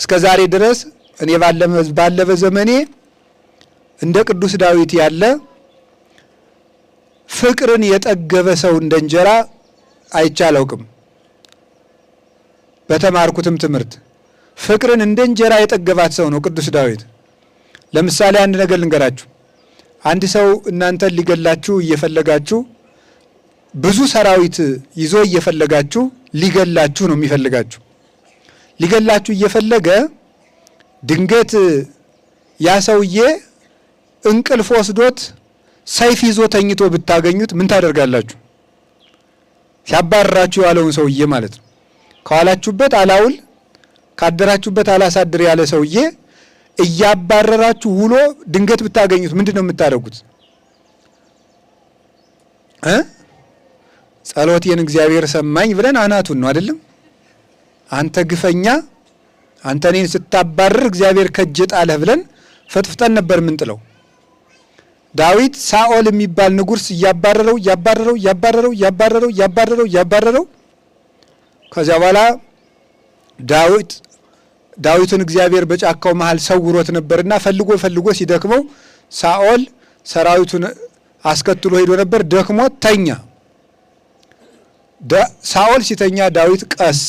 እስከዛሬ ድረስ እኔ ባለበ ዘመኔ እንደ ቅዱስ ዳዊት ያለ ፍቅርን የጠገበ ሰው እንደ እንጀራ አይቼ አላውቅም። በተማርኩትም ትምህርት ፍቅርን እንደ እንጀራ የጠገባት ሰው ነው ቅዱስ ዳዊት። ለምሳሌ አንድ ነገር ልንገራችሁ። አንድ ሰው እናንተን ሊገላችሁ እየፈለጋችሁ ብዙ ሰራዊት ይዞ እየፈለጋችሁ ሊገላችሁ ነው የሚፈልጋችሁ። ሊገላችሁ እየፈለገ ድንገት ያ ሰውዬ እንቅልፍ ወስዶት ሰይፍ ይዞ ተኝቶ ብታገኙት ምን ታደርጋላችሁ? ሲያባርራችሁ ያለውን ሰውዬ ማለት ነው። ከዋላችሁበት አላውል ካደራችሁበት አላሳድር ያለ ሰውዬ እያባረራችሁ ውሎ ድንገት ብታገኙት ምንድን ነው የምታደርጉት? ጸሎቴን እግዚአብሔር ሰማኝ ብለን አናቱን ነው አይደለም? አንተ ግፈኛ፣ አንተ እኔን ስታባርር እግዚአብሔር ከእጅ ጣለህ ብለን ፈጥፍጠን ነበር ምንጥለው። ዳዊት ሳኦል የሚባል ንጉስ እያባረረው ከዚያ በኋላ ዳዊትን እግዚአብሔር በጫካው መሃል ሰውሮት ነበርና ፈልጎ ሲደክመው ሳኦል ሰራዊቱን አስከትሎ ሄዶ ነበር። ደክሞት ተኛ። ሳኦል ሲተኛ ዳዊት ቀስ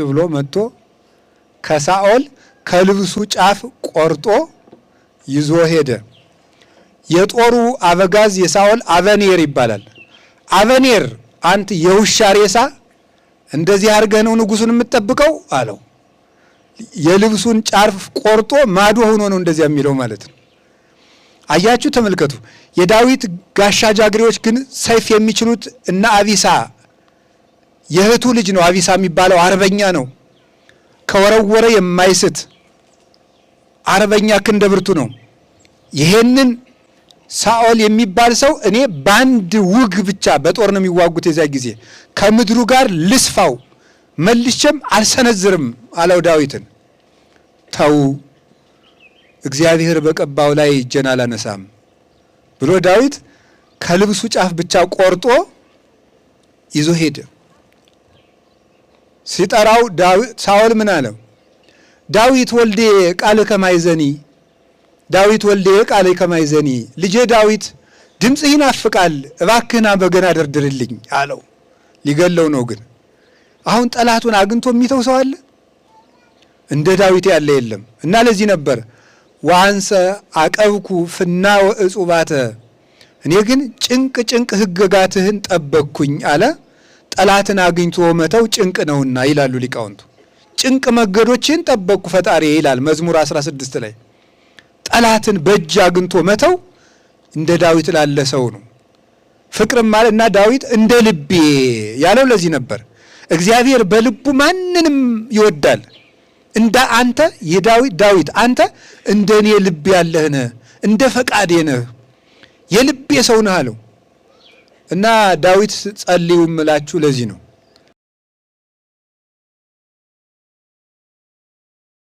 ብሎ መጥቶ ከሳኦል ከልብሱ ጫፍ ቆርጦ ይዞ ሄደ። የጦሩ አበጋዝ የሳኦል አበኔር ይባላል። አበኔር አንተ የውሻ ሬሳ እንደዚህ አድርገህ ነው ንጉሱን የምትጠብቀው አለው። የልብሱን ጫፍ ቆርጦ ማዶ ሆኖ ነው እንደዚያ የሚለው ማለት ነው። አያችሁ፣ ተመልከቱ። የዳዊት ጋሻ ጃግሬዎች ግን ሰይፍ የሚችሉት እና አቢሳ የእህቱ ልጅ ነው። አቢሳ የሚባለው አርበኛ ነው። ከወረወረ የማይስት አርበኛ ክንደ ብርቱ ነው። ይሄንን ሳኦል የሚባል ሰው እኔ በአንድ ውግ ብቻ በጦር ነው የሚዋጉት። የዛ ጊዜ ከምድሩ ጋር ልስፋው መልሼም አልሰነዝርም አለው ዳዊትን። ተው እግዚአብሔር በቀባው ላይ እጄን አላነሳም ብሎ ዳዊት ከልብሱ ጫፍ ብቻ ቆርጦ ይዞ ሄደ። ሲጠራው ሳኦል ምን አለው? ዳዊት ወልዴ ቃል ከማይዘኒ ዳዊት ወልዴ ቃል ከማይዘኒ፣ ልጄ ዳዊት ድምፅህ ይናፍቃል፣ እባክህና በገና ደርድርልኝ አለው። ሊገለው ነው ግን አሁን ጠላቱን አግኝቶ የሚተው ሰው አለ? እንደ ዳዊት ያለ የለም። እና ለዚህ ነበር ወአንሰ አቀብኩ ፍና ወእጹባተ፣ እኔ ግን ጭንቅ ህግጋትህን ጠበቅኩኝ አለ። ጠላትን አግኝቶ መተው ጭንቅ ነውና ይላሉ ሊቃውንቱ። ጭንቅ መንገዶችን ጠበቅኩ ፈጣሪ ይላል መዝሙር 16 ላይ። ጠላትን በእጅ አግኝቶ መተው እንደ ዳዊት ላለ ሰው ነው ፍቅርም ማለት። እና ዳዊት እንደ ልቤ ያለው ለዚህ ነበር። እግዚአብሔር በልቡ ማንንም ይወዳል። እንደ አንተ ዳዊት አንተ እንደኔ ልብ ያለህ ነህ፣ እንደ ፈቃዴ ነህ፣ የልቤ ሰው ነህ አለው። እና ዳዊት ጸልዩ እምላችሁ ለዚህ ነው።